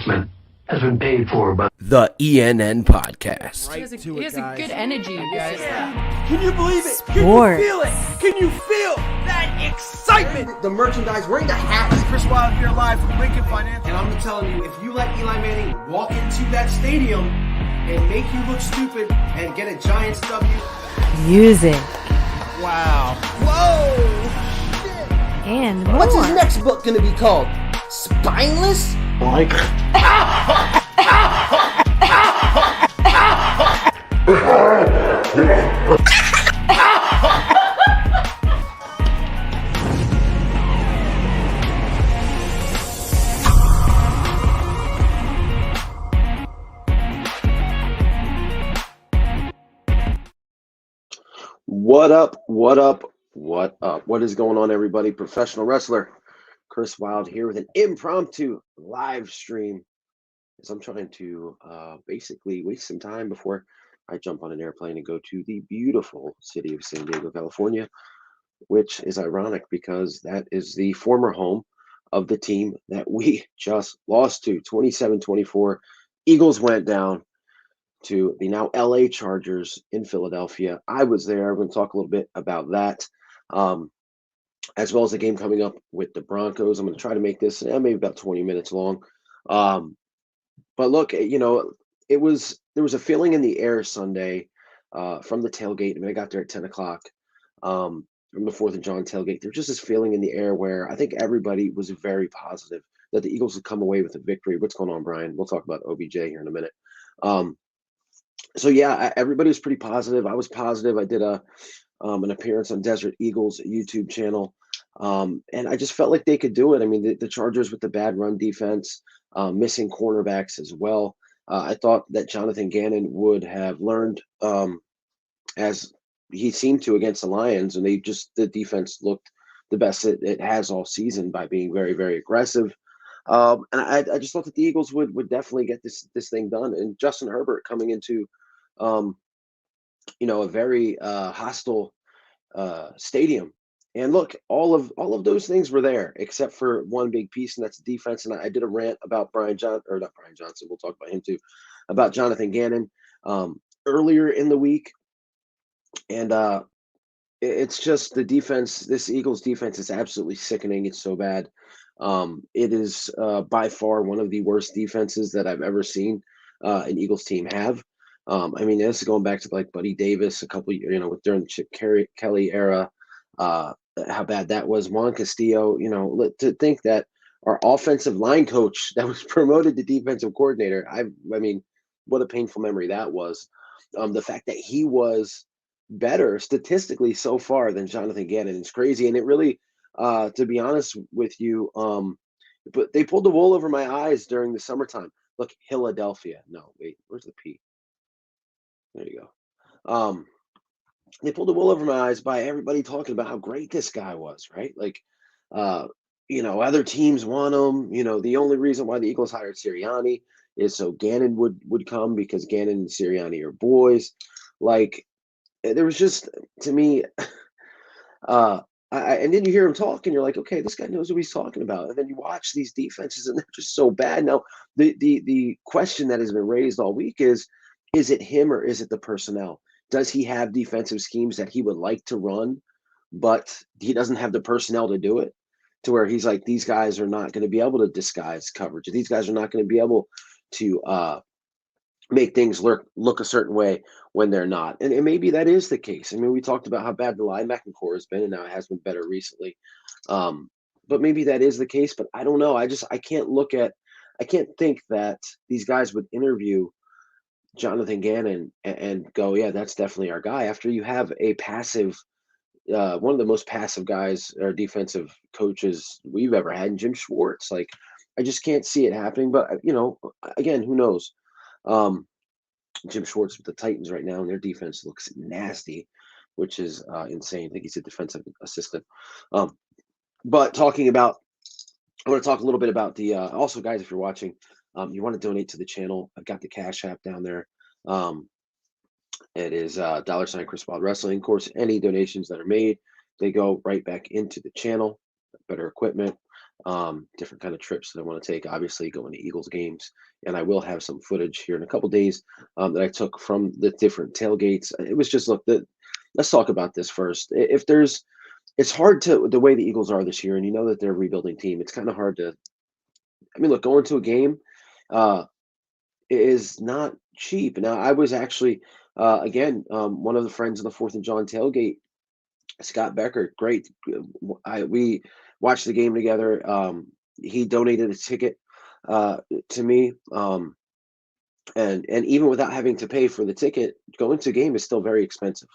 announcement has been paid for by The ENN Podcast. He has a good energy, you guys. Can you believe it? Can Sports. you feel it? Can you feel that excitement? The merchandise, wearing the hats. Chris Wild here live from Lincoln Financial. And I'm telling you, if you let Eli Manning walk into that stadium and make you look stupid and get a Giants W. Music. Wow. Whoa! Shit. And more. What's his next book going to be called? Spineless? Mike. What up? What up? What up? What is going on, everybody? Professional wrestler Chris Wild here with an impromptu live stream as I'm trying to basically waste some time before I jump on an airplane and go to the beautiful city of San Diego, California, which is ironic because that is the former home of the team that we just lost to 27-24. Eagles went down to the now LA Chargers in Philadelphia. I was there. I'm going to talk a little bit about that, as well as the game coming up with the Broncos. I'm going to try to make this maybe about 20 minutes long. But look, you know, there was a feeling in the air Sunday from the tailgate. I mean, I got there at 10 o'clock from the 4th of July tailgate. There's just this feeling in the air where I think everybody was very positive that the Eagles would come away with a victory. What's going on, Brian? We'll talk about OBJ here in a minute. So yeah, everybody was pretty positive. I was positive. I did an appearance on Desert Eagles YouTube channel, and I just felt like they could do it. I mean, the Chargers with the bad run defense, missing cornerbacks as well. I thought that Jonathan Gannon would have learned, as he seemed to against the Lions, and the defense looked the best it has all season by being very, very aggressive. And I just thought that the Eagles would definitely get this thing done. And Justin Herbert coming into, a very hostile stadium. And look, all of those things were there except for one big piece, and that's defense. And I did a rant about not Brian Johnson. We'll talk about him too, about Jonathan Gannon earlier in the week. And it's just the defense. This Eagles defense is absolutely sickening. It's so bad. It is by far one of the worst defenses that I've ever seen an Eagles team have. I mean, this is going back to like Buddy Davis a couple, during the Chip Kelly era, how bad that was. Juan Castillo, to think that our offensive line coach that was promoted to defensive coordinator, I mean, what a painful memory that was. The fact that he was better statistically so far than Jonathan Gannon is crazy. And it really, to be honest with you, but they pulled the wool over my eyes during the summertime. Look, Philadelphia. No, wait, where's the P? There you go. They pulled the wool over my eyes by everybody talking about how great this guy was, right? Like, other teams want him. The only reason why the Eagles hired Sirianni is so Gannon would come, because Gannon and Sirianni are boys. Like, there was just, to me, and then you hear him talk, and you're like, okay, this guy knows what he's talking about. And then you watch these defenses, and they're just so bad. Now, the question that has been raised all week is it him or is it the personnel? Does he have defensive schemes that he would like to run, but he doesn't have the personnel to do it? To where he's like, these guys are not going to be able to disguise coverage. These guys are not going to be able to make things look a certain way when they're not. And maybe that is the case. I mean, we talked about how bad the linebacking core has been, and now it has been better recently. But maybe that is the case, but I don't know. I can't think that these guys would interview Jonathan Gannon and go, yeah, that's definitely our guy, after you have a passive, one of the most passive guys or defensive coaches we've ever had in Jim Schwartz. Like, I just can't see it happening. But, again, who knows? Jim Schwartz with the Titans right now, and their defense looks nasty, which is insane. I think he's a defensive assistant. But I want to talk a little bit about the also, guys, if you're watching, you want to donate to the channel, I've got the Cash App down there. It is $ Chris Wild Wrestling. Of course, any donations that are made, they go right back into the channel, better equipment, different kind of trips that I want to take. Obviously, going to Eagles games, and I will have some footage here in a couple days that I took from the different tailgates. It was just let's talk about this first. If there's, it's hard to the way the Eagles are this year, and you know that they're a rebuilding team. It's kind of hard to. I mean, look, going to a game is not cheap. Now, I was actually again one of the friends of the Fourth and John tailgate. Scott Becker, great. We watched the game together. He donated a ticket to me, and even without having to pay for the ticket, going to a game is still very expensive.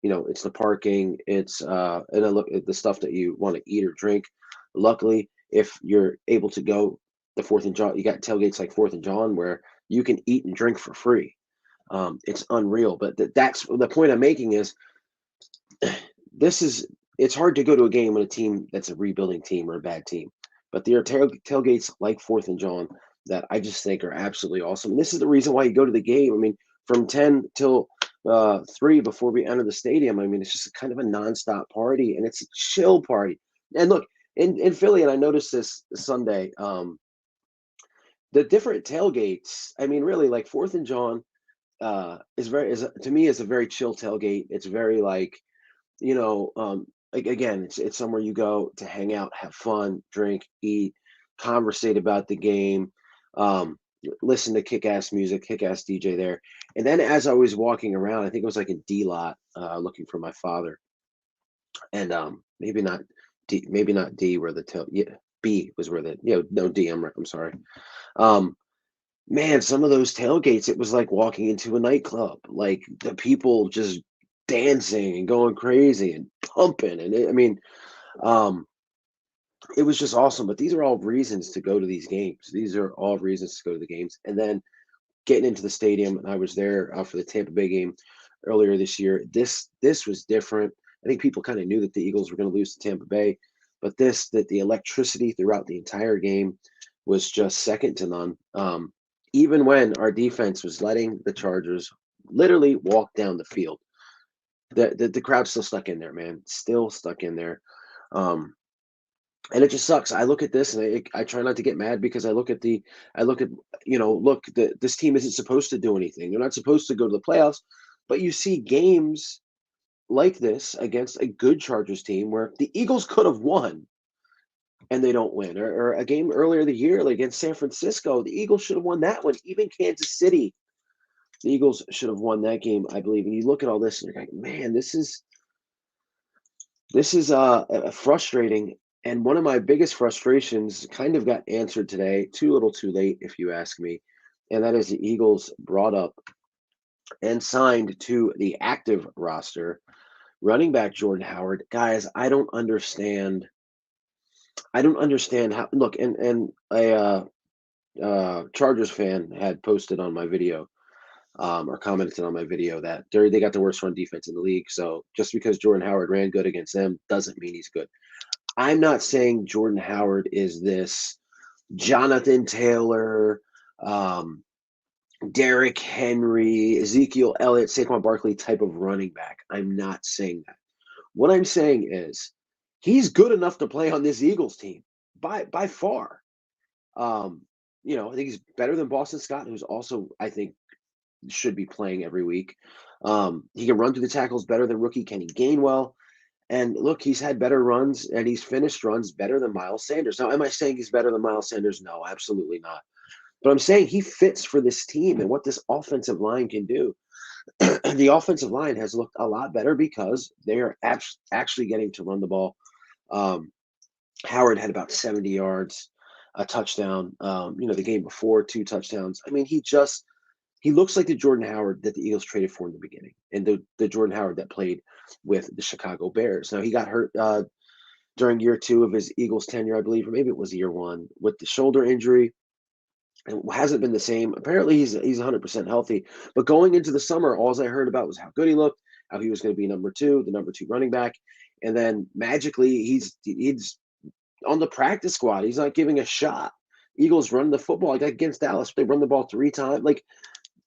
You know, it's the parking, it's and I look at the stuff that you want to eat or drink. Luckily, if you're able to go the Fourth and John, you got tailgates like Fourth and John where you can eat and drink for free. It's unreal. But that's the point I'm making is it's hard to go to a game with a team that's a rebuilding team or a bad team. But there are tailgates like Fourth and John that I just think are absolutely awesome. And this is the reason why you go to the game. I mean, from 10 till 3 before we enter the stadium, I mean, it's just kind of a nonstop party, and it's a chill party. And look, in Philly, and I noticed this Sunday, the different tailgates, I mean, really, like Fourth and John to me is a very chill tailgate. It's very like, you know, again, it's somewhere you go to hang out, have fun, drink, eat, conversate about the game, listen to kick-ass music, kick-ass DJ there. And then as I was walking around, I think it was like a D lot, looking for my father, and maybe not D where B was where no D. I'm sorry. Man, some of those tailgates, it was like walking into a nightclub, like the people just dancing and going crazy and pumping, and it was just awesome. But these are all reasons to go to these games. These are all reasons to go to the games. And then getting into the stadium, and I was there for the Tampa Bay game earlier this year. This was different. I think people kind of knew that the Eagles were going to lose to Tampa Bay, but that the electricity throughout the entire game was just second to none. Even when our defense was letting the Chargers literally walk down the field, the crowd's still stuck in there, man. Still stuck in there. And it just sucks. I look at this and I try not to get mad because I look at this team isn't supposed to do anything. They're not supposed to go to the playoffs, but you see games like this against a good Chargers team where the Eagles could have won and they don't win. Or a game earlier the year like against San Francisco, the Eagles should have won that one. Even Kansas City, the Eagles should have won that game, I believe. And you look at all this and you're like, man, this is frustrating. And one of my biggest frustrations kind of got answered today, too little too late, if you ask me. And that is the Eagles brought up and signed to the active roster running back Jordan Howard. Guys, I don't understand how. Look, and a Chargers fan had posted on my video or commented on my video that they got the worst run defense in the league. So just because Jordan Howard ran good against them doesn't mean he's good. I'm not saying Jordan Howard is this Jonathan Taylor, Derrick Henry, Ezekiel Elliott, Saquon Barkley type of running back. I'm not saying that. What I'm saying is he's good enough to play on this Eagles team by far. I think he's better than Boston Scott, who's also, I think, should be playing every week. He can run through the tackles better than rookie Kenny Gainwell. And look, he's had better runs and he's finished runs better than Miles Sanders. Now, am I saying he's better than Miles Sanders? No, absolutely not. But I'm saying he fits for this team and what this offensive line can do. The offensive line has looked a lot better because they are actually getting to run the ball. Howard had about 70 yards, a touchdown. The game before, 2 touchdowns. I mean, he looks like the Jordan Howard that the Eagles traded for in the beginning, and the Jordan Howard that played with the Chicago Bears. Now, he got hurt during year 2 of his Eagles tenure, I believe, or maybe it was year 1, with the shoulder injury. It hasn't been the same. Apparently, he's 100% healthy. But going into the summer, all I heard about was how good he looked, how he was going to be the number 2 running back. And then magically, he's on the practice squad. He's not giving a shot. Eagles run the football like against Dallas. They run the ball 3 times. Like,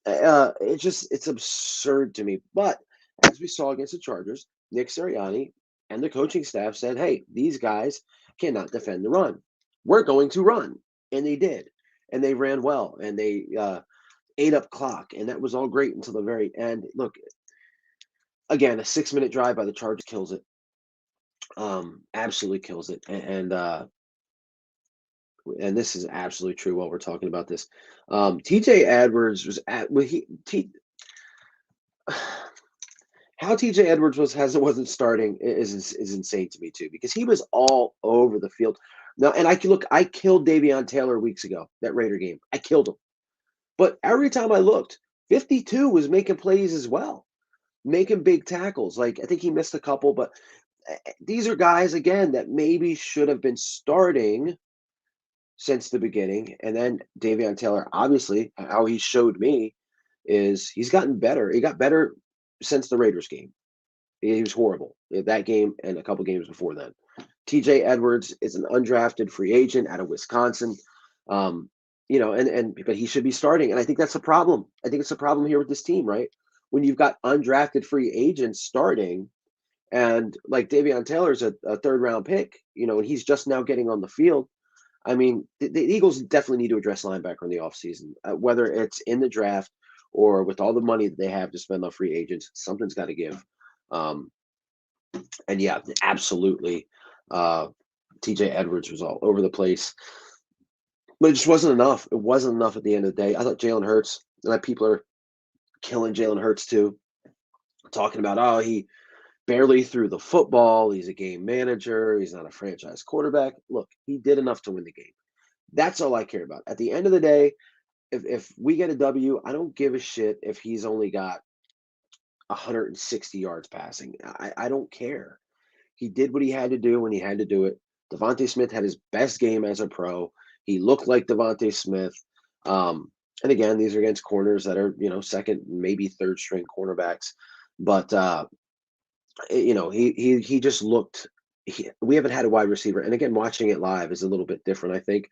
it's absurd to me. But as we saw against the Chargers, Nick Sirianni and the coaching staff said, hey, these guys cannot defend the run. we're going to run. And they did. And they ran well. And they ate up clock. And that was all great until the very end. Look, again, a 6-minute drive by the Chargers kills it. Absolutely kills it. And this is absolutely true while we're talking about this. TJ Edwards was how TJ Edwards wasn't starting is insane to me too, because he was all over the field. Now, and I killed Davion Taylor weeks ago, that Raider game. I killed him. But every time I looked, 52 was making plays as well, making big tackles. Like, I think he missed a couple, but these are guys, again, that maybe should have been starting since the beginning. And then Davion Taylor, obviously, how he showed me is he's gotten better. He got better since the Raiders game. He was horrible that game and a couple games before then. TJ Edwards is an undrafted free agent out of Wisconsin. But he should be starting. And I think that's a problem. I think it's a problem here with this team, right? When you've got undrafted free agents starting, and like Davion Taylor's a third-round pick, and he's just now getting on the field. I mean, the Eagles definitely need to address linebacker in the offseason, whether it's in the draft or with all the money that they have to spend on free agents. Something's got to give. And yeah, absolutely. TJ Edwards was all over the place, but it just wasn't enough. It wasn't enough at the end of the day. I thought Jalen Hurts, and people are killing Jalen Hurts too, talking about, he barely threw the football. He's a game manager. He's not a franchise quarterback. Look, he did enough to win the game. That's all I care about. At the end of the day, if we get a W, I don't give a shit if he's only got 160 yards passing. I don't care. He did what he had to do when he had to do it. Devontae Smith had his best game as a pro. He looked like Devontae Smith. And again, these are against corners that are, second, maybe third string cornerbacks. But, he just looked we haven't had a wide receiver. And again, watching it live is a little bit different, I think.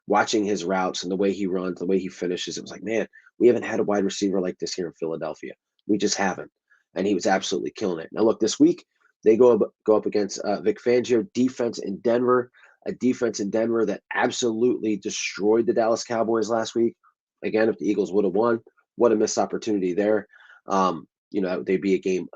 Watching his routes and the way he runs, the way he finishes, it was like, man, we haven't had a wide receiver like this here in Philadelphia. We just haven't. And he was absolutely killing it. Now, look, this week, they go up against Vic Fangio defense in Denver, a defense in Denver that absolutely destroyed the Dallas Cowboys last week. Again, if the Eagles would have won, what a missed opportunity there. They'd be a game,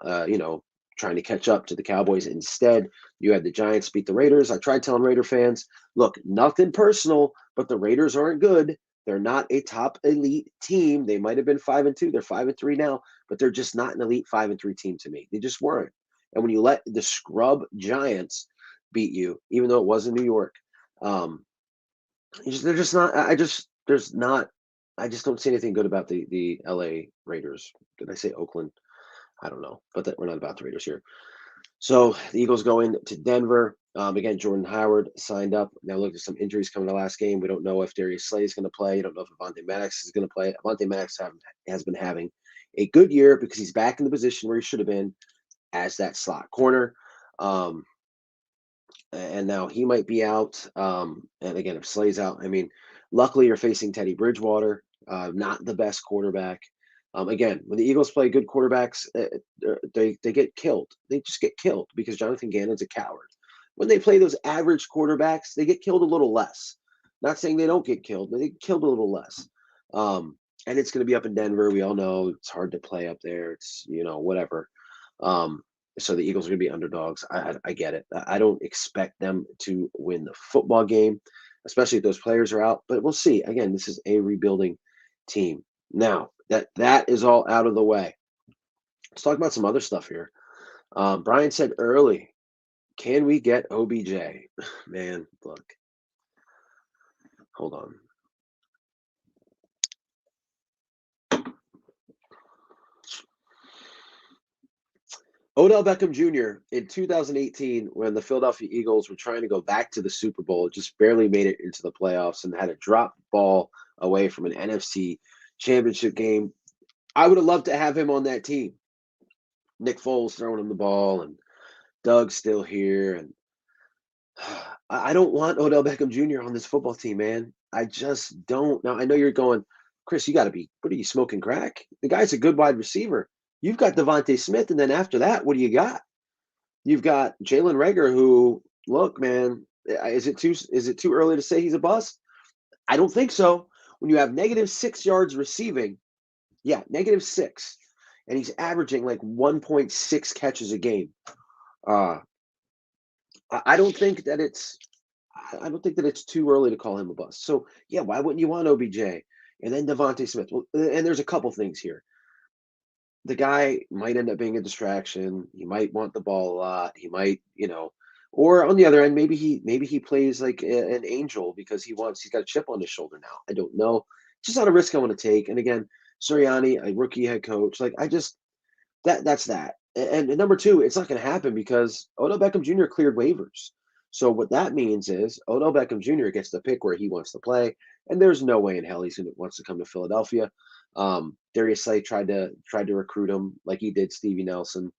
trying to catch up to the Cowboys. Instead, you had the Giants beat the Raiders. I tried telling Raider fans, look, nothing personal, but the Raiders aren't good. They're not a top elite team. They might have been 5-2. They're 5-3 now, but they're just not an elite 5-3 team to me. They just weren't. And when you let the scrub Giants beat you, even though it was in New York, they're just not. I just don't see anything good about the LA Raiders. Did I say Oakland? I don't know, but we're not about the Raiders here. So the Eagles go into Denver. Again, Jordan Howard signed up. Now look, there's some injuries coming to the last game. We don't know if Darius Slay is going to play. You don't know if Avonte Maddox is going to play. Avonte Maddox has been having a good year because he's back in the position where he should have been as that slot corner. And now he might be out. And again, if Slay's out, luckily you're facing Teddy Bridgewater, not the best quarterback. Again, when the Eagles play good quarterbacks, they get killed. They just get killed because Jonathan Gannon's a coward. When they play those average quarterbacks, they get killed a little less. Not saying they don't get killed, but they get killed a little less. And it's going to be up in Denver. We all know it's hard to play up there. It's, whatever. So the Eagles are going to be underdogs. I get it. I don't expect them to win the football game, especially if those players are out. But we'll see. Again, this is a rebuilding team. Now, that is all out of the way. Let's talk about some other stuff here. Brian said early, can we get OBJ? Man, look. Hold on. Odell Beckham Jr. in 2018, when the Philadelphia Eagles were trying to go back to the Super Bowl, just barely made it into the playoffs and had a drop ball away from an NFC championship game. I would have loved to have him on that team. Nick Foles throwing him the ball and Doug's still here. And I don't want Odell Beckham Jr. on this football team, man. I just don't. Now, I know you're going, Chris, you got to be, what are you, smoking crack? The guy's a good wide receiver. You've got Devontae Smith, and then after that, what do you got? You've got Jalen Reagor, who, look, man, Is it too early to say he's a bust? I don't think so. When you have negative 6 yards receiving, yeah, negative 6, and he's averaging like 1.6 catches a game. I don't think that it's too early to call him a bust. So yeah, why wouldn't you want OBJ and then Devontae Smith? Well, and there's a couple things here. The guy might end up being a distraction. He might want the ball a lot. He might, or on the other end, maybe he plays like an angel because he's got a chip on his shoulder now. I don't know. Just not a risk I want to take. And again, Sirianni, a rookie head coach, like that's that. And number two, it's not going to happen because Odell Beckham Jr. cleared waivers. So what that means is Odell Beckham Jr. gets to pick where he wants to play, and there's no way in hell wants to come to Philadelphia. Darius Slay tried to recruit him like he did Stevie Nelson,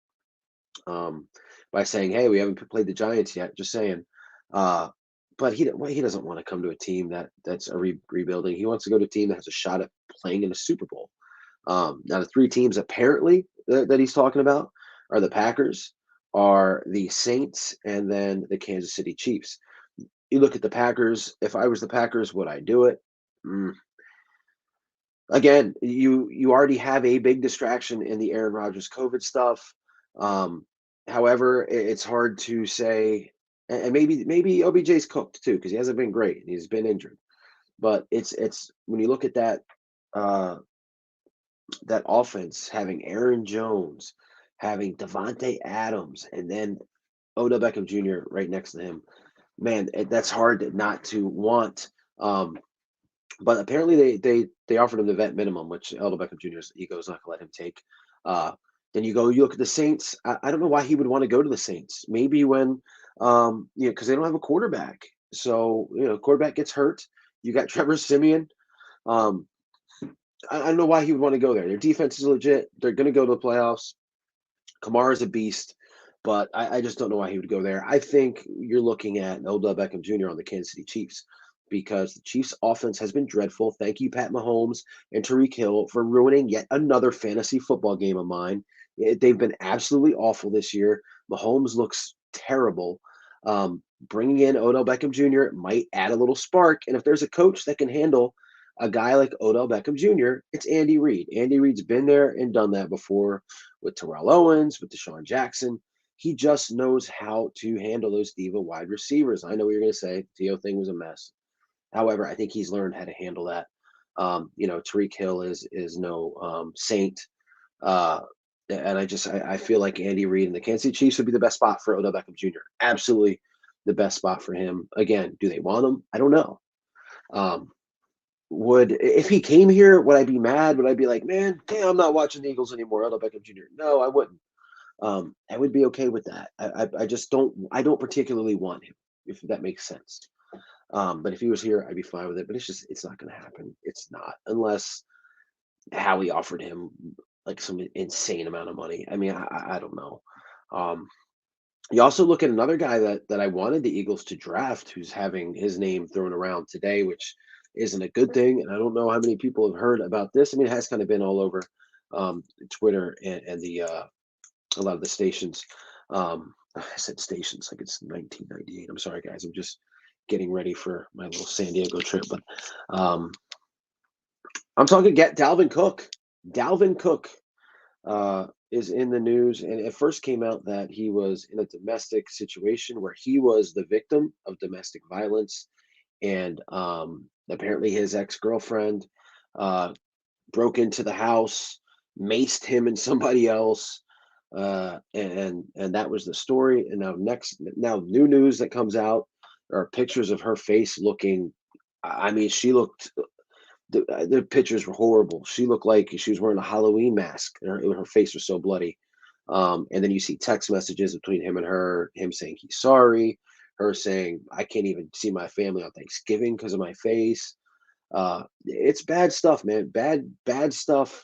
by saying, "Hey, we haven't played the Giants yet." Just saying. But he doesn't want to come to a team that's a rebuilding. He wants to go to a team that has a shot at playing in a Super Bowl. Now the three teams apparently that he's talking about are the Packers, are the Saints, and then the Kansas City Chiefs. You look at the Packers. If I was the Packers, would I do it? Again, you already have a big distraction in the Aaron Rodgers COVID stuff. However, it's hard to say, and maybe OBJ's cooked too because he hasn't been great and he's been injured. But it's when you look at that offense, having Aaron Jones, having Devontae Adams, and then Odell Beckham Jr. right next to him, man, that's hard not to want. But apparently they offered him the vet minimum, which Odell Beckham Jr.'s ego is not going to let him take. Then you look at the Saints. I don't know why he would want to go to the Saints. Maybe when, because they don't have a quarterback. So, quarterback gets hurt. You got Trevor Siemian. I don't know why he would want to go there. Their defense is legit. They're going to go to the playoffs. Kamara's a beast, but I just don't know why he would go there. I think you're looking at Odell Beckham Jr. on the Kansas City Chiefs because the Chiefs' offense has been dreadful. Thank you, Pat Mahomes and Tyreek Hill, for ruining yet another fantasy football game of mine. They've been absolutely awful this year. Mahomes looks terrible. Bringing in Odell Beckham Jr. might add a little spark. And if there's a coach that can handle a guy like Odell Beckham Jr., it's Andy Reid. Andy Reid's been there and done that before with Terrell Owens, with Deshaun Jackson. He just knows how to handle those diva wide receivers. I know what you're going to say. The T.O. thing was a mess. However, I think he's learned how to handle that. Tyreek Hill is no saint. And I feel like Andy Reid and the Kansas City Chiefs would be the best spot for Odell Beckham Jr. Absolutely the best spot for him. Again, do they want him? I don't know. If he came here, would I be mad? Would I be like, man, damn, I'm not watching the Eagles anymore, Odell Beckham Jr.? No, I wouldn't. I would be okay with that. I just don't particularly want him, if that makes sense. But if he was here, I'd be fine with it. But it's not going to happen. It's not, unless Howie offered him like some insane amount of money. I mean, I don't know. You also look at another guy that I wanted the Eagles to draft, who's having his name thrown around today, which isn't a good thing. And I don't know how many people have heard about this. I mean, it has kind of been all over Twitter and the a lot of the stations. I said stations like it's 1998. I'm sorry, guys. I'm just getting ready for my little San Diego trip. But I'm talking Dalvin Cook. Dalvin Cook is in the news, and it first came out that he was in a domestic situation where he was the victim of domestic violence, and apparently his ex-girlfriend broke into the house, maced him and somebody else, and that was the story. And now new news that comes out are pictures of her face looking. I mean, she looked. The pictures were horrible. She looked like she was wearing a Halloween mask. Her face was so bloody. And then you see text messages between him and her, him saying he's sorry, her saying, I can't even see my family on Thanksgiving because of my face. It's bad stuff, man. Bad stuff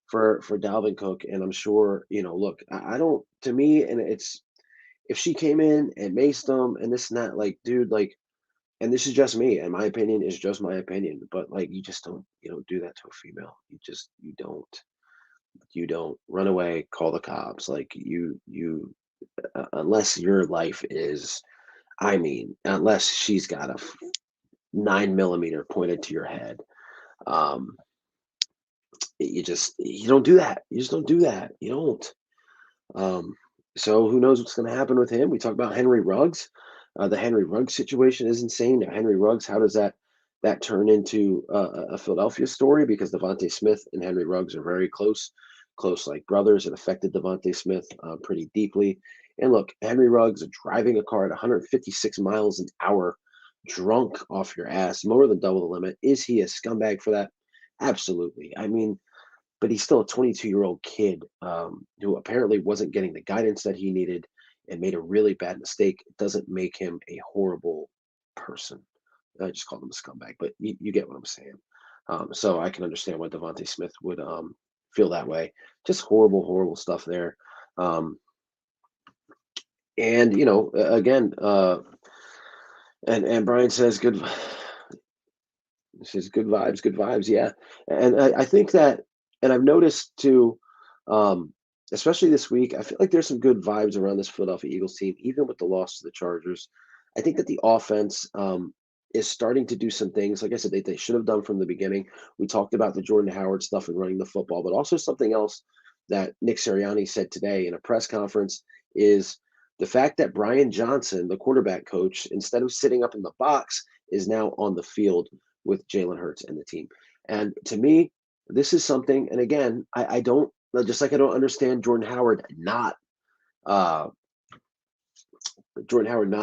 for Dalvin Cook. And I'm sure, look, I don't, to me, and it's, if she came in and maced him and this and that, like, dude, like, and this is just me, and my opinion is just my opinion, but like, you don't do that to a female. You don't run away, call the cops. Like you unless your life is, I mean, unless she's got a 9 millimeter pointed to your head, um, you don't do that. You just don't do that. You don't. Um, so who knows what's going to happen with him? We talk about Henry Ruggs. The Henry Ruggs situation is insane. Now, Henry Ruggs, how does that turn into a Philadelphia story? Because Devontae Smith and Henry Ruggs are very close like brothers. It affected Devontae Smith pretty deeply. And look, Henry Ruggs driving a car at 156 miles an hour, drunk off your ass, more than double the limit. Is he a scumbag for that? Absolutely. I mean, but he's still a 22-year-old kid who apparently wasn't getting the guidance that he needed and made a really bad mistake. It doesn't make him a horrible person. I just called him a scumbag, but you get what I'm saying. So I can understand why Devontae Smith would feel that way. Just horrible stuff there. And again, and Brian says good. This is good vibes. Yeah, and I think that, and I've noticed too, especially this week, I feel like there's some good vibes around this Philadelphia Eagles team, even with the loss to the Chargers. I think that the offense is starting to do some things, like I said, they should have done from the beginning. We talked about the Jordan Howard stuff and running the football, but also something else that Nick Sirianni said today in a press conference is the fact that Brian Johnson, the quarterback coach, instead of sitting up in the box, is now on the field with Jalen Hurts and the team. And to me, this is something, and again, I don't, just like I don't understand Jordan Howard not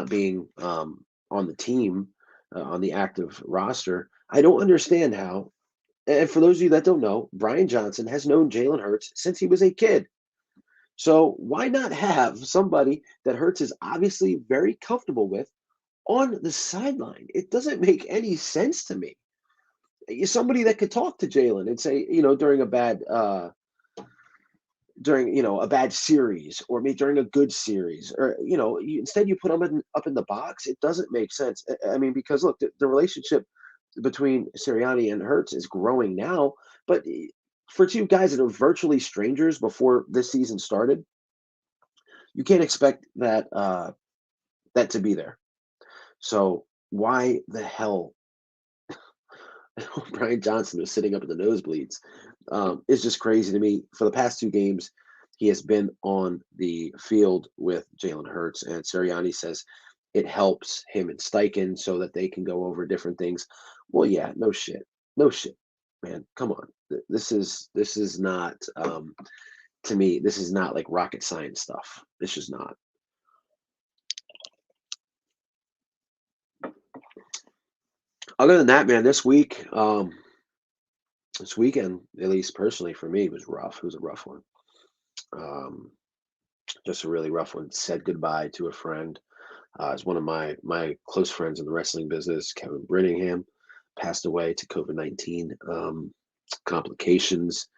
being on the team, on the active roster. I don't understand how, and for those of you that don't know, Brian Johnson has known Jalen Hurts since he was a kid. So why not have somebody that Hurts is obviously very comfortable with on the sideline? It doesn't make any sense to me. Somebody that could talk to Jalen and say, during a bad a bad series, or maybe during a good series, or instead you put them up in the box. It doesn't make sense. I mean, because look, the relationship between Sirianni and Hurts is growing now, but for two guys that are virtually strangers before this season started, you can't expect that to be there. So why the hell Brian Johnson was sitting up in the nosebleeds is just crazy to me. For the past two games, he has been on the field with Jalen Hurts, and Sirianni says it helps him and Steichen so that they can go over different things. Well, yeah, no shit, man. Come on, this is not to me. This is not like rocket science stuff. It's just not. Other than that, man, this weekend, at least personally for me, was rough. It was a rough one. Just a really rough one. Said goodbye to a friend. It's one of my close friends in the wrestling business, Kevin Brittingham, passed away to COVID-19 complications.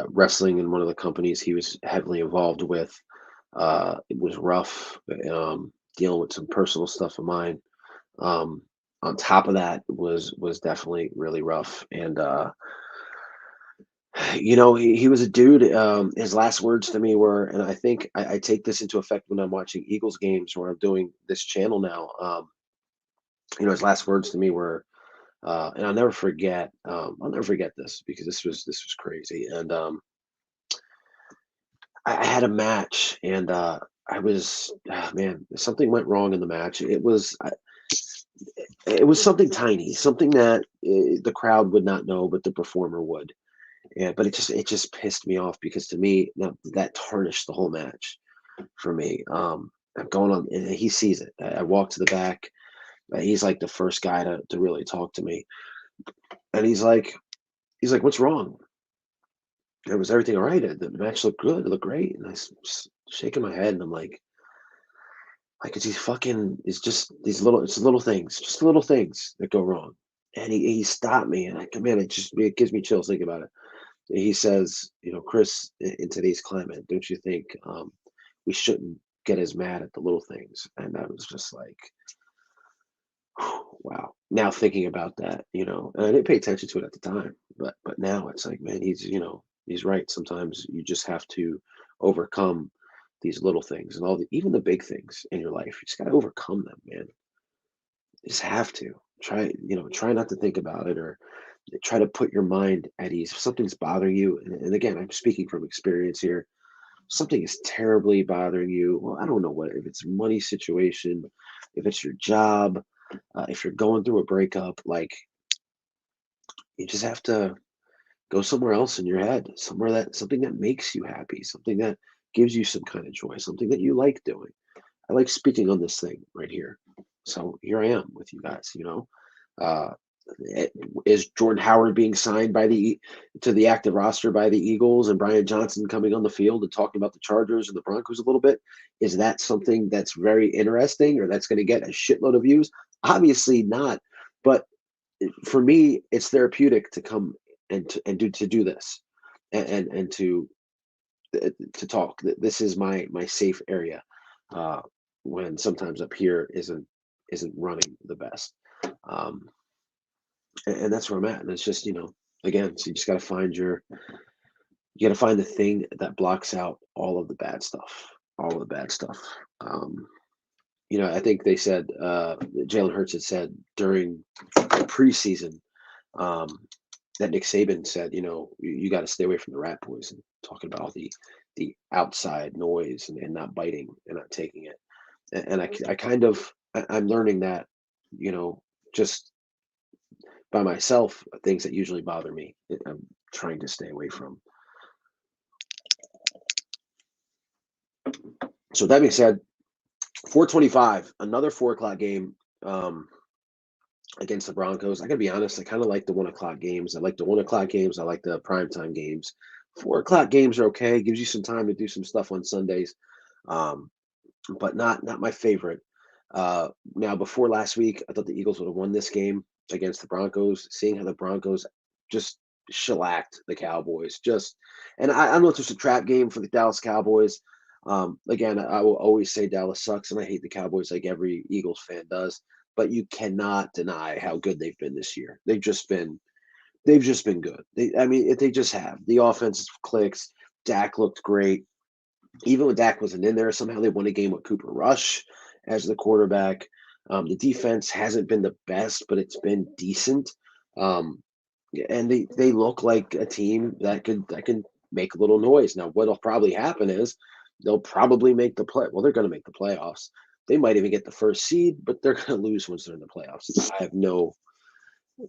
Wrestling in one of the companies he was heavily involved with. It was rough. Dealing with some personal stuff of mine. On top of that was definitely really rough. And he was a dude. His last words to me were, and I think I take this into effect when I'm watching Eagles games, or I'm doing this channel now. His last words to me were, and I'll never forget this, because this was crazy. And I had a match, and I was, man, something went wrong in the match. It was something tiny, something that the crowd would not know, but the performer would. But it just pissed me off, because to me that tarnished the whole match for me. I'm going on, and he sees it. I walk to the back. He's like the first guy to really talk to me, and he's like, "What's wrong?" Was everything all right? The match looked good. It looked great. And I was shaking my head, and I'm like, it's just these little things, just little things that go wrong. And he stopped me, and it gives me chills thinking about it. He says, Chris, in today's climate, don't you think we shouldn't get as mad at the little things? And I was just like, wow. Now thinking about that, and I didn't pay attention to it at the time, but now it's like, man, he's right. Sometimes you just have to overcome these little things and even the big things in your life. You just got to overcome them, man. You just have to try not to think about it, or try to put your mind at ease. If something's bothering you, and again, I'm speaking from experience here, something is terribly bothering you. Well, I don't know if it's a money situation, if it's your job, if you're going through a breakup, like, you just have to go somewhere else in your head, something that makes you happy, something that gives you some kind of joy, something that you like doing. I like speaking on this thing right here. So here I am with you guys. Uh, is Jordan Howard being signed to the active roster by the Eagles, and Brian Johnson coming on the field and talking about the Chargers and the Broncos a little bit? Is that something that's very interesting, or that's going to get a shitload of views? Obviously not. But for me, it's therapeutic to come and to do this, and to talk. This is my safe area, when sometimes up here isn't running the best. And that's where I'm at. And it's just, again, so you just got to find you got to find the thing that blocks out all of the bad stuff, I think they said, Jalen Hurts had said during the preseason, that Nick Saban said, you got to stay away from the rat poison, talking about all the outside noise, and not biting and not taking it. And I'm learning that, just by myself, things that usually bother me, I'm trying to stay away from. So that being said, 4:25, another 4:00 game against the Broncos. I gotta be honest, I kind of like the 1:00 games. I like the 1:00 games. I like the primetime games. 4:00 games are okay. Gives you some time to do some stuff on Sundays, but not my favorite. Now, before last week, I thought the Eagles would have won this game against the Broncos. Seeing how the Broncos just shellacked the Cowboys, and I don't know if it's a trap game for the Dallas Cowboys. Again, I will always say Dallas sucks, and I hate the Cowboys like every Eagles fan does. But you cannot deny how good they've been this year. They've just been good. They just have. The offense clicks. Dak looked great. Even when Dak wasn't in there, somehow they won a game with Cooper Rush as the quarterback. The defense hasn't been the best, but it's been decent. And they look like a team that can make a little noise. Now, what'll probably happen is they'll probably make the play. Well, they're going to make the playoffs. They might even get the first seed, but they're going to lose once they're in the playoffs.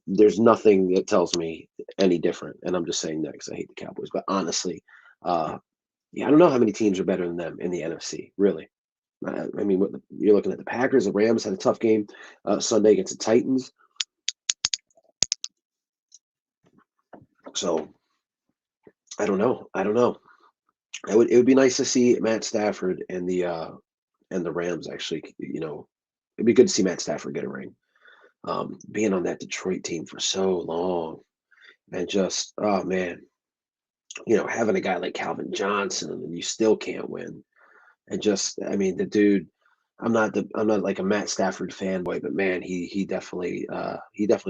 There's nothing that tells me any different. And I'm just saying that because I hate the Cowboys. But honestly, I don't know how many teams are better than them in the NFC, really. You're looking at the Packers. The Rams had a tough game Sunday against the Titans. So I don't know. It would be nice to see Matt Stafford and the Rams actually. It'd be good to see Matt Stafford get a ring. Being on that Detroit team for so long, and just having a guy like Calvin Johnson, and you still can't win. And the dude, I'm not like a Matt Stafford fanboy, but man, he definitely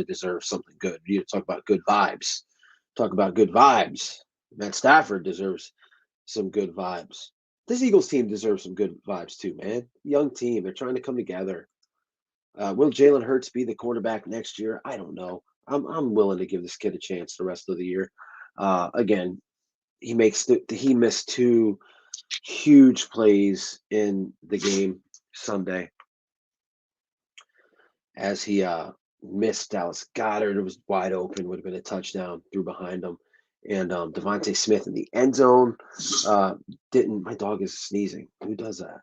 deserves something good. You talk about good vibes. Matt Stafford deserves some good vibes. This Eagles team deserves some good vibes too, man. Young team, they're trying to come together. Will Jalen Hurts be the quarterback next year? I don't know. I'm willing to give this kid a chance the rest of the year. Again, he missed two huge plays in the game Sunday, as he missed Dallas Goedert. It was wide open, would have been a touchdown, threw behind him. And Devontae Smith in the end zone didn't. My dog is sneezing. Who does that?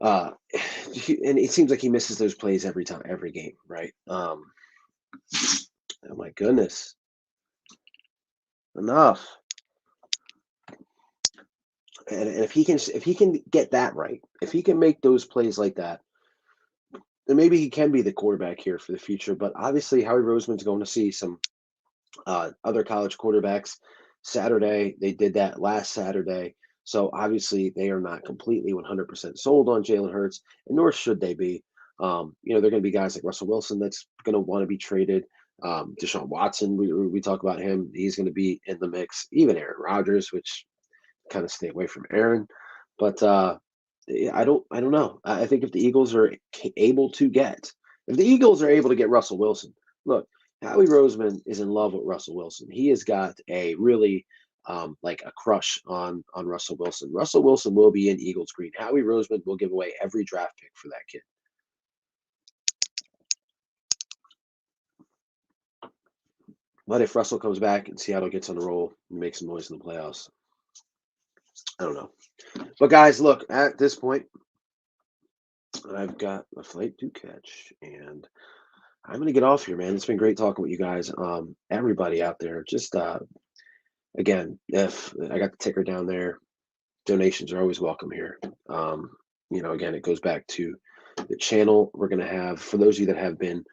And it seems like he misses those plays every game, right? Oh my goodness. Enough. And if he can get that right, if he can make those plays like that, then maybe he can be the quarterback here for the future. But obviously, Howie Roseman's going to see some other college quarterbacks Saturday. They did that last Saturday. So obviously, they are not completely 100% sold on Jalen Hurts, and nor should they be. They're going to be guys like Russell Wilson that's going to want to be traded. Deshaun Watson, we talk about him. He's going to be in the mix. Even Aaron Rodgers, which kind of stay away from Aaron. But I don't know. I think if the Eagles are able to get Russell Wilson, look, Howie Roseman is in love with Russell Wilson. He has got a really like a crush on Russell Wilson. Russell Wilson will be in Eagles green. Howie Roseman will give away every draft pick for that kid. But if Russell comes back and Seattle gets on the roll and makes some noise in the playoffs, I don't know. But guys, look, at this point, I've got a flight to catch, and I'm going to get off here, man. It's been great talking with you guys. Everybody out there, just again, if I got the ticker down there, donations are always welcome here. Again, it goes back to the channel. We're going to have, for those of you that have been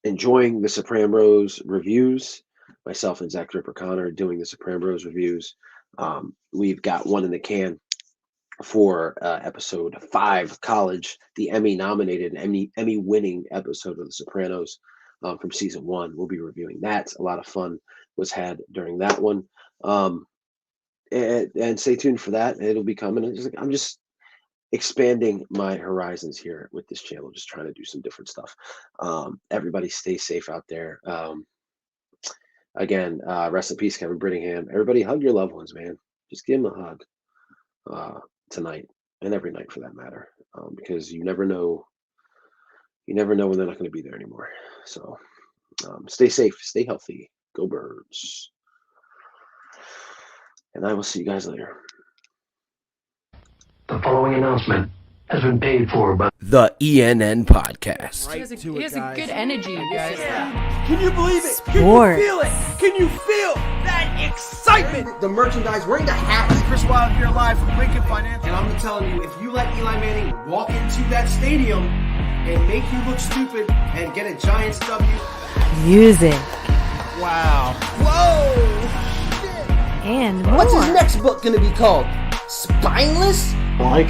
enjoying the Soprano Bros reviews, myself and Zach Ripper Connor doing the Soprano Bros reviews. We've got one in the can for episode 5, College, the Emmy-nominated, Emmy-winning episode of The Sopranos from season 1. We'll be reviewing that. A lot of fun was had during that one. And stay tuned for that. It'll be coming. I'm just expanding my horizons here with this channel, just trying to do some different stuff. Everybody stay safe out there. Again, rest in peace, Kevin Brittingham. Everybody hug your loved ones, man. Just give them a hug tonight and every night for that matter, because you never know when they're not going to be there anymore. So stay safe, stay healthy, go Birds. And I will see you guys later. The following announcement has been paid for by The ENN Podcast. He has a good energy, you guys. Can you believe it? Can Sports. you feel it? Can you feel that excitement? The merchandise, wearing the hats. Chris Wild here live from Lincoln Financial. And I'm telling you, if you let Eli Manning walk into that stadium and make you look stupid and get a Giants W. Music. Wow. Whoa. And more. What's his next book gonna be called? Spineless? like